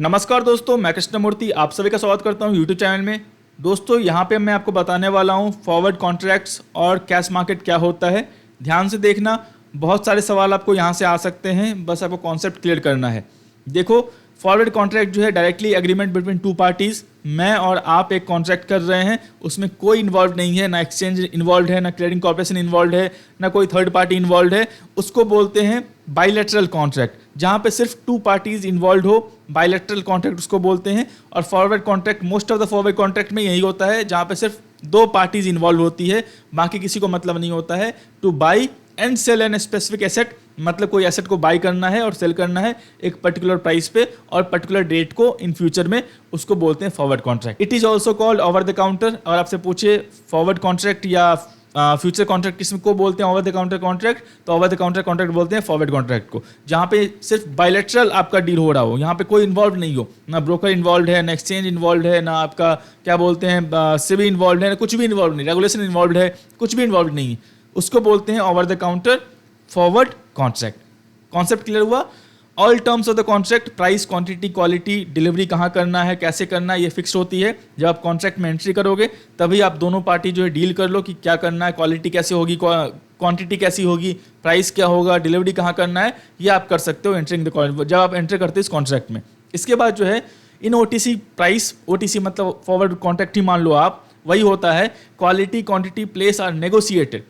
नमस्कार दोस्तों, मैं कृष्णमूर्ति आप सभी का स्वागत करता हूं यूट्यूब चैनल में। दोस्तों यहां पे मैं आपको बताने वाला हूं फॉरवर्ड कॉन्ट्रैक्ट्स और कैश मार्केट क्या होता है। ध्यान से देखना, बहुत सारे सवाल आपको यहां से आ सकते हैं, बस आपको कॉन्सेप्ट क्लियर करना है। देखो, फॉरवर्ड कॉन्ट्रैक्ट जो है directly agreement between two parties. मैं और आप एक कॉन्ट्रैक्ट कर रहे हैं, उसमें कोई इन्वॉल्व नहीं है, ना एक्सचेंज इन्वॉल्व है, ना क्लियरिंग कॉर्पोरेशन इन्वॉल्व है, ना कोई थर्ड पार्टी इन्वॉल्व है। उसको बोलते हैं बाइलेटरल कॉन्ट्रैक्ट, जहां पे सिर्फ टू पार्टीज इन्वॉल्व हो, बाइलेटरल कॉन्ट्रैक्ट उसको बोलते हैं। और forward contract, most of the forward contract में यही होता है जहां पे सिर्फ दो पार्टीज इन्वॉल्व होती है, बाकी किसी को मतलब नहीं होता है। To buy and sell an specific asset, मतलब कोई एसेट को बाई करना है और सेल करना है एक पर्टिकुलर प्राइस पे और पर्टिकुलर डेट को इन फ्यूचर में, उसको बोलते हैं forward contract. It is also called over the counter. और आपसे पूछे फॉरवर्ड कॉन्ट्रैक्ट या फ्यूचर कॉन्ट्रैक्ट किसको बोलते हैं ओवर द काउंटर कॉन्ट्रैक्ट, तो ओवर द काउंटर कॉन्ट्रैक्ट बोलते हैं फॉरवर्ड कॉन्ट्रैक्ट को, जहां पे सिर्फ बायलैटरल आपका डील हो रहा हो, यहाँ पे कोई इन्वॉल्व नहीं हो, ना ब्रोकर इन्वॉल्व है, ना एक्सचेंज इन्वॉल्व है, ना आपका क्या बोलते हैं सेबी इन्वॉल्व है, ना कुछ भी इन्वॉल्व नहीं, रेगुलेशन इन्वॉल्व है, कुछ भी इन्वॉल्व नहीं है, उसको बोलते हैं over the counter forward contract. Concept clear हुआ? All terms of the contract, price, quantity, quality, delivery कहाँ करना है, कैसे करना है, ये फिक्स होती है। जब आप कॉन्ट्रैक्ट में एंट्री करोगे तभी आप दोनों पार्टी जो है डील कर लो कि क्या करना है, क्वालिटी कैसे होगी, क्वांटिटी कैसी होगी, प्राइस क्या होगा, डिलीवरी कहाँ करना है, ये आप कर सकते हो एंटरिंग द, जब आप एंटर करते हो इस कॉन्ट्रैक्ट में। इसके बाद जो है इन ओटीसी प्राइस, ओटीसी मतलब फॉरवर्ड कॉन्ट्रैक्ट ही मान लो आप, वही होता है quality, quantity, place are negotiated.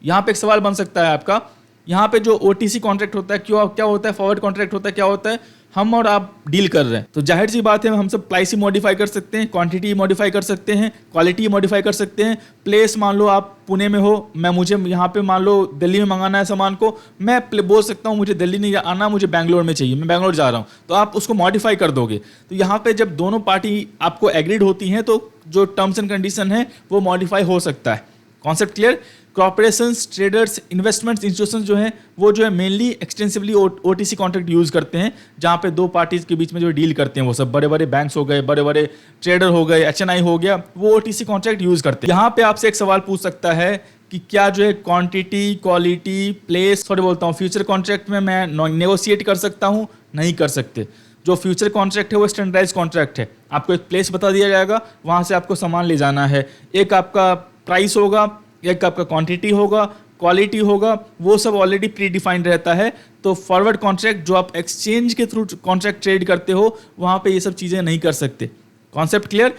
यहाँ पे एक सवाल बन सकता है आपका, यहाँ पे जो ओटीसी कॉन्ट्रैक्ट होता है क्या होता है, फॉरवर्ड कॉन्ट्रैक्ट होता है क्या होता है, हम और आप डील कर रहे हैं, तो जाहिर सी बात है हम सब प्राइस ही मॉडिफाई कर सकते हैं, क्वांटिटी मॉडिफाई कर सकते हैं, क्वालिटी मॉडिफाई कर सकते हैं। प्लेस मान लो आप पुणे में हो, मुझे यहाँ पे मान लो दिल्ली में मंगाना है सामान को, मैं बोल सकता हूँ मुझे दिल्ली नहीं आना, मुझे बैंगलोर में चाहिए, मैं बैंगलोर जा रहा हूँ, तो आप उसको मॉडिफाई कर दोगे। तो यहाँ पे जब दोनों पार्टी आपको एग्रीड होती हैं तो जो टर्म्स एंड कंडीशन है वो मॉडिफाई हो सकता है। Concept clear? Corporations, traders, investments institutions जो हैं वो जो है mainly extensively OTC contract use करते हैं, जहाँ पे दो पार्टीज के बीच में जो डील करते हैं वो सब बड़े बड़े बैंक्स हो गए, बड़े बड़े ट्रेडर हो गए, एचएनआई हो गया, वो ओटीसी कॉन्ट्रैक्ट यूज़ करते हैं। यहाँ पे आपसे एक सवाल पूछ सकता है कि क्या जो है क्वांटिटी, क्वालिटी, प्लेस, सॉरी बोलता हूँ, फ्यूचर कॉन्ट्रैक्ट में मैं नेगोशिएट कर सकता हूँ? नहीं कर सकते। जो फ्यूचर कॉन्ट्रैक्ट है वो स्टैंडर्डाइज कॉन्ट्रैक्ट है, आपको एक प्लेस बता दिया जाएगा, वहाँ से आपको सामान ले जाना है, एक आपका प्राइस होगा, एक आपका क्वांटिटी होगा, क्वालिटी होगा, वो सब ऑलरेडी प्री डिफाइंड रहता है। तो फॉरवर्ड कॉन्ट्रैक्ट जो आप एक्सचेंज के थ्रू कॉन्ट्रैक्ट ट्रेड करते हो, वहाँ पे ये सब चीज़ें नहीं कर सकते। Concept clear?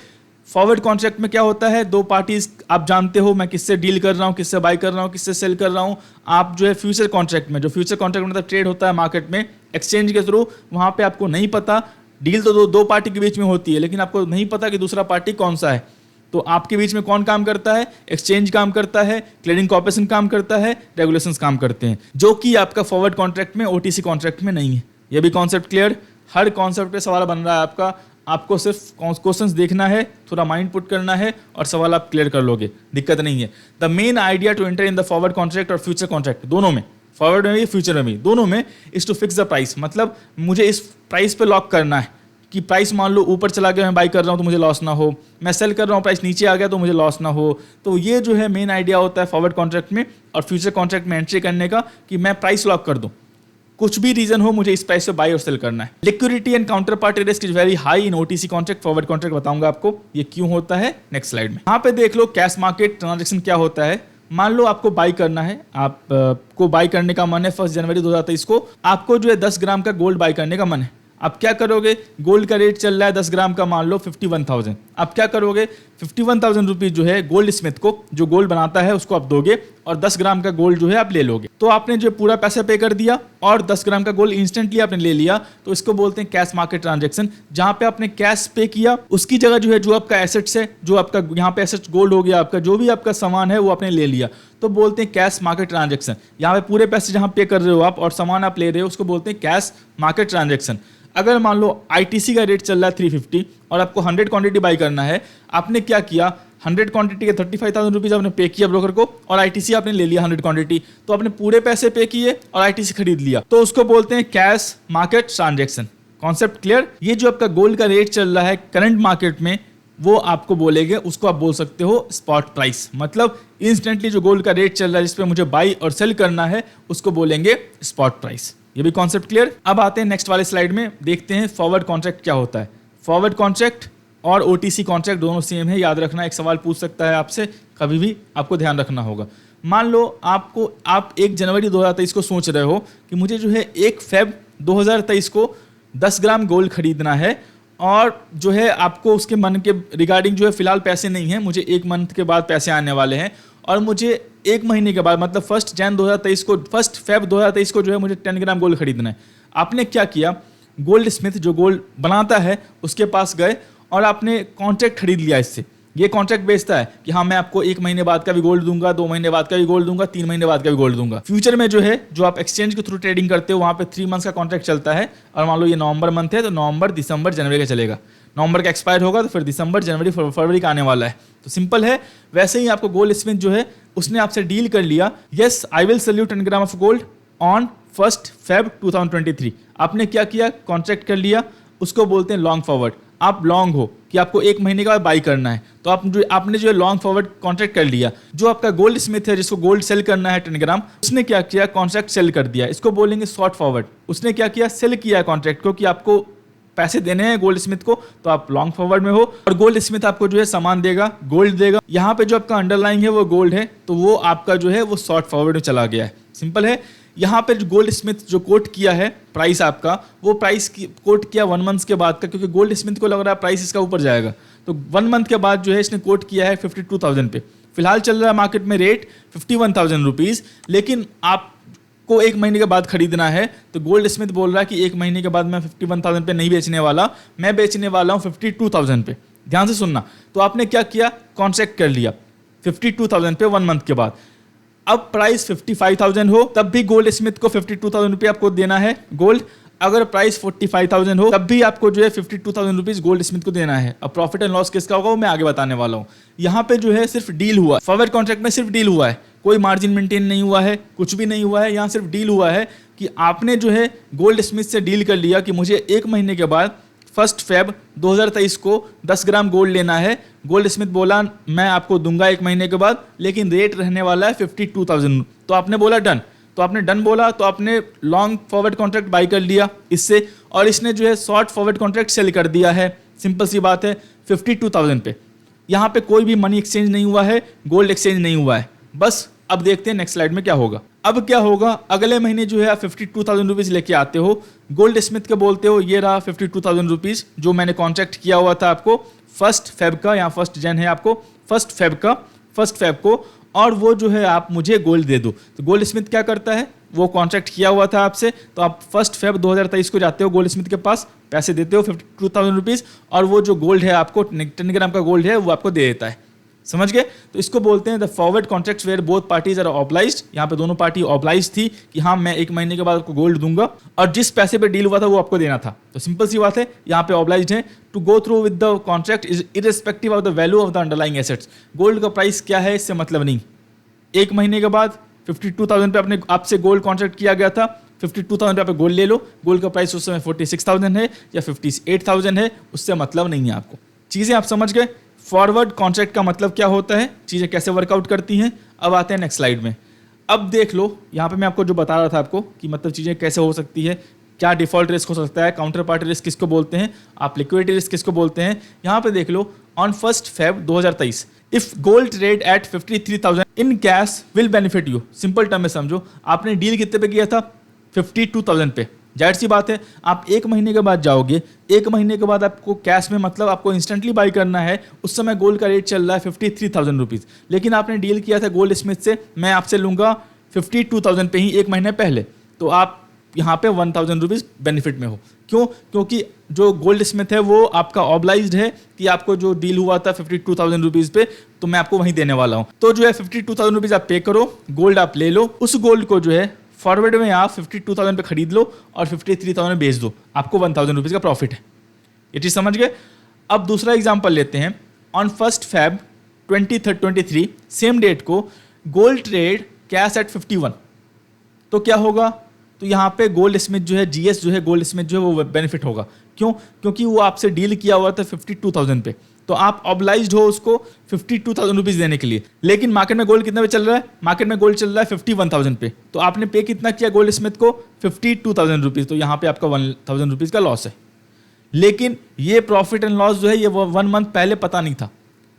फॉरवर्ड कॉन्ट्रैक्ट में क्या होता है, दो पार्टीज आप जानते हो, मैं किससे डील कर रहा हूँ, किससे बाई कर रहा हूँ, किससे सेल कर रहा हूँ। आप जो है फ्यूचर कॉन्ट्रैक्ट में, जो फ्यूचर कॉन्ट्रैक्ट मतलब ट्रेड होता है मार्केट में एक्सचेंज के थ्रू, वहाँ पे आपको नहीं पता, डील तो दो पार्टी के बीच में होती है, लेकिन आपको नहीं पता कि दूसरा पार्टी कौन सा है। तो आपके बीच में कौन काम करता है? एक्सचेंज काम करता है, क्लियरिंग कॉर्पोरेशन काम करता है, रेगुलेशंस काम करते हैं, जो कि आपका फॉरवर्ड कॉन्ट्रैक्ट में, ओटीसी कॉन्ट्रैक्ट में नहीं है। ये भी कॉन्सेप्ट क्लियर? हर कॉन्सेप्ट पे सवाल बन रहा है आपका, आपको सिर्फ क्वेश्चंस देखना है, थोड़ा माइंड पुट करना है और सवाल आप क्लियर कर लोगे, दिक्कत नहीं है। The main idea to enter in the forward contract और फ्यूचर कॉन्ट्रैक्ट, दोनों में, फॉरवर्ड में भी फ्यूचर में भी, दोनों में, is to fix the price. मतलब मुझे इस प्राइस पे लॉक करना है कि प्राइस मान लो ऊपर चला गया, मैं बाई कर रहा हूँ तो मुझे लॉस ना हो, मैं सेल कर रहा हूँ प्राइस नीचे आ गया तो मुझे लॉस ना हो। तो ये जो है मेन आइडिया होता है फॉरवर्ड कॉन्ट्रैक्ट में और फ्यूचर कॉन्ट्रैक्ट में एंट्री करने का, कि मैं प्राइस लॉक कर दूँ, कुछ भी रीजन हो मुझे इस प्राइस से बाई और सेल करना है। Liquidity and counter party risk is very high in OTC contract, forward contract बताऊंगा आपको ये क्यों होता है नेक्स्ट स्लाइड में। यहाँ पे देख लो कैश मार्केट ट्रांजेक्शन क्या होता है। मान लो आपको बाई करना है, आपको बाई करने का मन है 1 जनवरी 2023 को, आपको जो है 10 ग्राम का गोल्ड बाई करने का मन है। आप क्या करोगे? गोल्ड का रेट चल रहा है 10 ग्राम का मान लो 51,000, आप क्या करोगे? 51,000 रुपीज जो है गोल्ड स्मिथ को, जो गोल्ड बनाता है, उसको आप दोगे और 10 ग्राम का गोल्ड जो है आप ले लोगे। तो आपने जो पूरा पैसा पे कर दिया और 10 ग्राम का गोल्ड इंस्टेंटली आपने ले लिया, तो इसको बोलते हैं कैश मार्केट ट्रांजेक्शन। जहां पे आपने कैश पे किया, उसकी जगह जो है जो आपका एसेट्स है, जो आपका यहाँ पे एसेट्स गोल्ड हो गया, आपका जो भी आपका सामान है वो आपने ले लिया, तो बोलते हैं कैश मार्केट ट्रांजेक्शन। यहाँ पे पूरे पैसे जहाँ पे कर रहे हो आप और सामान आप ले रहे हो, उसको बोलते हैं कैश मार्केट ट्रांजेक्शन। अगर मान लो आईटीसी का रेट चल रहा है 350 और आपको 100 क्वांटिटी बाई करना है, आपने क्या किया, 100 क्वांटिटी के 35,000 रुपीज़ आपने पे किया ब्रोकर को और आईटीसी आपने ले लिया 100 क्वांटिटी, तो आपने पूरे पैसे पे किए और आईटीसी खरीद लिया, तो उसको बोलते हैं cash market transaction. Concept clear? ये जो आपका गोल्ड का रेट चल रहा है करंट मार्केट में, वो आपको बोलेंगे, उसको आप बोल सकते हो स्पॉट प्राइस। मतलब इंस्टेंटली जो गोल्ड का रेट चल रहा है जिस पे मुझे बाई और सेल करना है, उसको बोलेंगे स्पॉट प्राइस। ये भी कॉन्सेप्ट क्लियर। अब आते हैं नेक्स्ट वाले स्लाइड में, देखते हैं फॉरवर्ड कॉन्ट्रैक्ट क्या होता है। फॉरवर्ड कॉन्ट्रैक्ट और OTC कॉन्ट्रैक्ट दोनों सेम है, याद रखना। एक सवाल पूछ सकता है आपसे कभी भी, आपको ध्यान रखना होगा। मान लो आप 1 जनवरी 2023 को सोच रहे हो कि मुझे जो है 1 फेब 2023 को 10 ग्राम गोल्ड खरीदना है, और जो है आपको उसके मन के रिगार्डिंग जो है फिलहाल पैसे नहीं है, मुझे 1 मंथ के बाद पैसे आने वाले हैं, और मुझे 1 महीने के बाद मतलब 1 जनवरी 2023 को 1 फेब 2023 को जो है मुझे 10 ग्राम गोल्ड खरीदना है। आपने क्या किया, गोल्ड स्मिथ जो गोल्ड बनाता है उसके पास गए और आपने कॉन्ट्रैक्ट खरीद लिया इससे। ये कॉन्ट्रैक्ट बेचता है कि हाँ मैं आपको 1 महीने बाद का भी गोल्ड दूंगा, 2 महीने बाद का भी गोल्ड दूंगा, 3 महीने बाद का भी गोल्ड दूंगा। फ्यूचर में जो है जो आप एक्सचेंज के थ्रू ट्रेडिंग करते हो वहाँ पे 3 मंथ्स का कॉन्ट्रैक्ट चलता है, और मान लो ये नवंबर मंथ है तो नवंबर, दिसंबर, जनवरी का चलेगा। नवंबर का एक्सपायर होगा तो फिर दिसंबर, जनवरी, फरवरी का आने वाला है। तो सिंपल है। वैसे ही आपको गोल्ड स्मिथ जो है उसने आपसे डील कर लिया, yes I will sell you 10 gram of gold on 1 Feb 2023। आपने क्या किया, कॉन्ट्रैक्ट कर लिया, उसको बोलते हैं लॉन्ग फॉरवर्ड। आप लॉन्ग हो कि आपको 1 महीने का बाई करना है, तो आपने जो है लॉन्ग फॉरवर्ड कॉन्ट्रैक्ट कर लिया। जो आपका गोल्ड स्मिथ है जिसको गोल्ड सेल करना है 10 ग्राम, उसने क्या किया, कॉन्ट्रैक्ट सेल कर दिया। इसको बोलेंगे शॉर्ट फॉरवर्ड। उसने क्या किया, सेल किया कॉन्ट्रैक्ट को कि आपको पैसे देने हैं गोल्ड स्मिथ को, तो आप लॉन्ग फॉरवर्ड में हो, और गोल्ड स्मिथ आपको जो है सामान देगा, गोल्ड देगा। यहाँ पे जो आपका अंडरलाइंग है वो गोल्ड है, तो वो आपका जो है वो शॉर्ट फॉरवर्ड में चला गया है। सिंपल है। यहाँ पे जो गोल्ड स्मिथ जो कोट किया है प्राइस आपका, वो प्राइस कोट किया 1 मंथ के बाद का, क्योंकि गोल्ड स्मिथ को लग रहा है प्राइस इसका ऊपर जाएगा, तो 1 मंथ के बाद जो है इसने कोट किया है 52,000 पे। फिलहाल चल रहा है मार्केट में रेट 51,000 रुपीज़, लेकिन आपको 1 महीने के बाद खरीदना है, तो गोल्ड स्मिथ बोल रहा है कि 1 महीने के बाद मैं 51,000 पे नहीं बेचने वाला, मैं बेचने वाला हूँ 52,000 पे। ध्यान से सुनना। तो आपने क्या किया, कॉन्ट्रैक्ट कर लिया 52,000 पे 1 मंथ के बाद। अब प्राइस 55,000 हो तब भी गोल्ड स्मिथ को 52,000 रुपये आपको देना है गोल्ड। अगर प्राइस 45,000 हो तब भी आपको जो है 52,000 रुपीज गोल्ड स्मिथ को देना है। अब प्रॉफिट एंड लॉस किसका होगा वो मैं आगे बताने वाला हूँ। यहाँ पे जो है सिर्फ डील हुआ, फॉरवर्ड कॉन्ट्रैक्ट में सिर्फ डील हुआ है, कोई मार्जिन मेंटेन नहीं हुआ है, कुछ भी नहीं हुआ है। यहाँ सिर्फ डील हुआ है कि आपने जो है गोल्ड स्मिथ से डील कर लिया कि मुझे 1 महीने के बाद 1 फेब 2023 को 10 ग्राम गोल्ड लेना है। गोल्ड स्मिथ बोला मैं आपको दूंगा 1 महीने के बाद, लेकिन रेट रहने वाला है 52,000। तो आपने बोला डन, तो आपने डन बोला तो आपने लॉन्ग फॉरवर्ड कॉन्ट्रैक्ट बाई कर लिया इससे, और इसने जो है शॉर्ट फॉरवर्ड कॉन्ट्रैक्ट सेल कर दिया है। सिंपल सी बात है 52,000 पे। यहाँ पे कोई भी मनी एक्सचेंज नहीं हुआ है, गोल्ड एक्सचेंज नहीं हुआ है। बस अब देखते हैं नेक्स्ट स्लाइड में क्या होगा। अब क्या होगा, अगले महीने जो है आप 52,000 रुपीज़ लेके आते हो, गोल्ड स्मिथ के बोलते हो ये रहा 52,000 रुपीज़ जो मैंने कॉन्ट्रैक्ट किया हुआ था आपको 1 फेब का, यहाँ 1 जन है आपको 1 फेब का, 1 फेब को, और वो जो है आप मुझे गोल्ड दे दो। तो गोल्ड स्मिथ क्या करता है, वो कॉन्ट्रैक्ट किया हुआ था आपसे, तो आप 1 फेब 2023 को जाते हो गोल्ड स्मिथ के पास, पैसे देते हो 52,000 रुपीज़, और वो जो गोल्ड है आपको 10 ग्राम का गोल्ड है वो आपको दे देता है। समझ गए। तो इसको बोलते हैं the forward contracts where both parties are obliged. यहाँ पे दोनों पार्टी ऑब्लाइज थी कि हाँ मैं 1 महीने के बाद आपको गोल्ड दूंगा, और जिस पैसे पे डील हुआ था वो आपको देना था। तो सिंपल सी बात है, यहाँ पे ऑब्लाइज्ड है to go through with the contract is irrespective of the value of the underlying assets. Gold का प्राइस क्या है इससे मतलब नहीं। 1 महीने के बाद 52,000 पे अपने आपसे गोल्ड कॉन्ट्रैक्ट किया गया था, 52,000 पे आप गोल्ड ले लो। गोल्ड का प्राइस उस समय 46,000 है या 58,000 है, उससे मतलब नहीं है आपको। चीज़ें आप समझ गए। फॉरवर्ड कॉन्ट्रैक्ट का मतलब क्या होता है, चीज़ें कैसे वर्कआउट करती हैं। अब आते हैं नेक्स्ट स्लाइड में। अब देख लो, यहाँ पे मैं आपको जो बता रहा था आपको कि मतलब चीज़ें कैसे हो सकती है, क्या डिफॉल्ट रिस्क हो सकता है, काउंटर पार्टी रिस्क किसको बोलते हैं, आप लिक्विडिटी रिस्क किसको बोलते हैं। यहाँ पे देख लो, on 1 Feb 2023 if gold trade at 53,000 in cash will benefit you. Simple term में समझो, आपने डील कितने पे किया था 52,000 पे। जाहिर सी बात है आप 1 महीने के बाद जाओगे, 1 महीने के बाद आपको कैश में मतलब आपको इंस्टेंटली बाई करना है। उस समय गोल्ड का रेट चल रहा है 53,000 रुपीज़, लेकिन आपने डील किया था गोल्ड स्मिथ से मैं आपसे लूँगा 52,000 पे ही 1 महीने पहले, तो आप यहाँ पे 1,000 रुपीज़ बेनिफिट में हो। क्यों? क्योंकि जो गोल्ड स्मिथ है वो आपका ऑब्लाइज्ड है कि आपको जो डील हुआ था 52,000 रुपीज़ पे, तो मैं आपको वहीं देने वाला हूँ। तो जो है 52,000 रुपीज़ आप पे करो, गोल्ड आप ले लो, उस गोल्ड को जो है फॉरवर्ड में आप 52,000 पे खरीद लो और 53,000 में बेच दो, आपको 1,000 रुपीज़ का प्रॉफिट है। ये चीज़ समझ गए। अब दूसरा एग्जांपल लेते हैं। ऑन 1 फेब 2023 सेम डेट को गोल्ड ट्रेड कैश एट 51, तो क्या होगा, तो यहाँ पे गोल्ड स्मिथ जो है जीएस जो है गोल्ड स्मिथ जो है वो बेनिफिट होगा। क्यों? क्योंकि वो आपसे डील किया हुआ था 52,000 पे, तो आप ऑब्लाइज्ड हो उसको 52,000 रुपीज देने के लिए। लेकिन मार्केट में गोल्ड कितना पे चल रहा है? मार्केट में गोल्ड चल रहा है 51,000 पे। तो आपने पे कितना किया गोल्ड स्मिथ को? 52,000 रुपीज। तो यहाँ पे आपका 1,000 रुपीज का लॉस है। लेकिन ये प्रॉफिट एंड लॉस जो है ये 1 मंथ पहले पता नहीं था।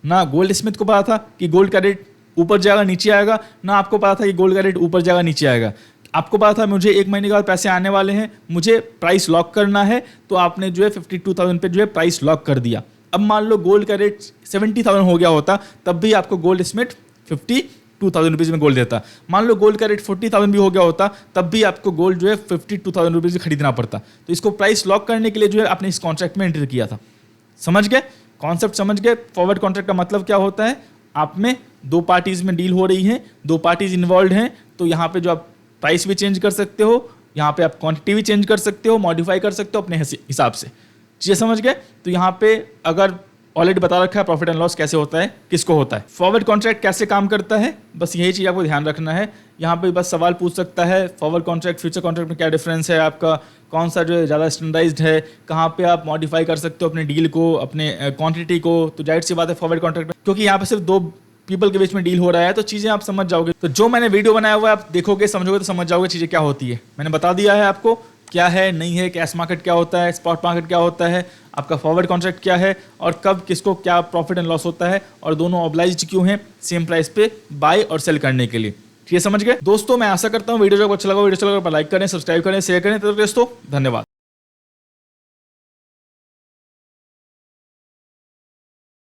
ना गोल्ड स्मिथ को पता था कि गोल्ड का रेट ऊपर जाएगा नीचे आएगा, ना आपको पता था कि गोल्ड का रेट ऊपर जाएगा नीचे आएगा। आपको पता था मुझे 1 महीने के बाद पैसे आने वाले हैं, मुझे प्राइस लॉक करना है, तो आपने जो है 52,000 पे जो है प्राइस लॉक कर दिया। अब मान लो गोल्ड का रेट 70,000 हो गया होता, तब भी आपको गोल्ड स्मिथ 52,000 रुपीज़ में गोल्ड देता। मान लो गोल्ड का रेट 40,000 भी हो गया होता, तब भी आपको गोल्ड जो है 52,000 रुपीज़ खरीदना पड़ता। तो इसको प्राइस लॉक करने के लिए जो है आपने इस कॉन्ट्रैक्ट में एंटर किया था। समझ गए कॉन्सेप्ट? समझ गए फॉरवर्ड कॉन्ट्रैक्ट का मतलब क्या होता है? आप में 2 पार्टीज में डील हो रही हैं, 2 पार्टीज इन्वॉल्व हैं, तो यहाँ पे जो आप प्राइस भी चेंज कर सकते हो, यहाँ पे आप क्वांटिटी भी चेंज कर सकते हो, मॉडिफाई कर सकते हो अपने हिसाब से। चीज़ें समझ गए? तो यहाँ पे अगर ऑलरेडी बता रखा है प्रॉफिट एंड लॉस कैसे होता है, किसको होता है। फॉरवर्ड कॉन्ट्रैक्ट कैसे काम करता है, बस यही चीज़ आपको ध्यान रखना है। यहाँ पे बस सवाल पूछ सकता है फॉरवर्ड कॉन्ट्रैक्ट फ्यूचर कॉन्ट्रैक्ट में क्या डिफरेंस है, आपका कौन सा जो है ज़्यादा स्टैंडर्डाइज्ड है, कहाँ पे आप मॉडिफाई कर सकते हो अपने डील को, अपने क्वांटिटी को। तो जाहिर सी बात है फॉरवर्ड कॉन्ट्रैक्ट में, क्योंकि यहाँ पे सिर्फ 2 पीपल के बीच में डील हो रहा है, तो चीज़ें आप समझ जाओगे। तो जो मैंने वीडियो बनाया हुआ है आप देखोगे, समझोगे तो समझ जाओगे चीज़ें क्या होती है। मैंने बता दिया है आपको क्या है, नहीं है, कैश मार्केट क्या होता है, स्पॉट मार्केट क्या होता है, आपका फॉरवर्ड कॉन्ट्रैक्ट क्या है, और कब किसको क्या प्रॉफिट एंड लॉस होता है, और दोनों ऑब्लाइज्ड क्यों हैं सेम प्राइस पे बाय और सेल करने के लिए। ये समझ गए दोस्तों? मैं आशा करता हूँ वीडियो जो आपको अच्छा लगा, वीडियो अच्छा लगा लाइक करें, सब्सक्राइब करें, शेयर करें। तो दोस्तों धन्यवाद।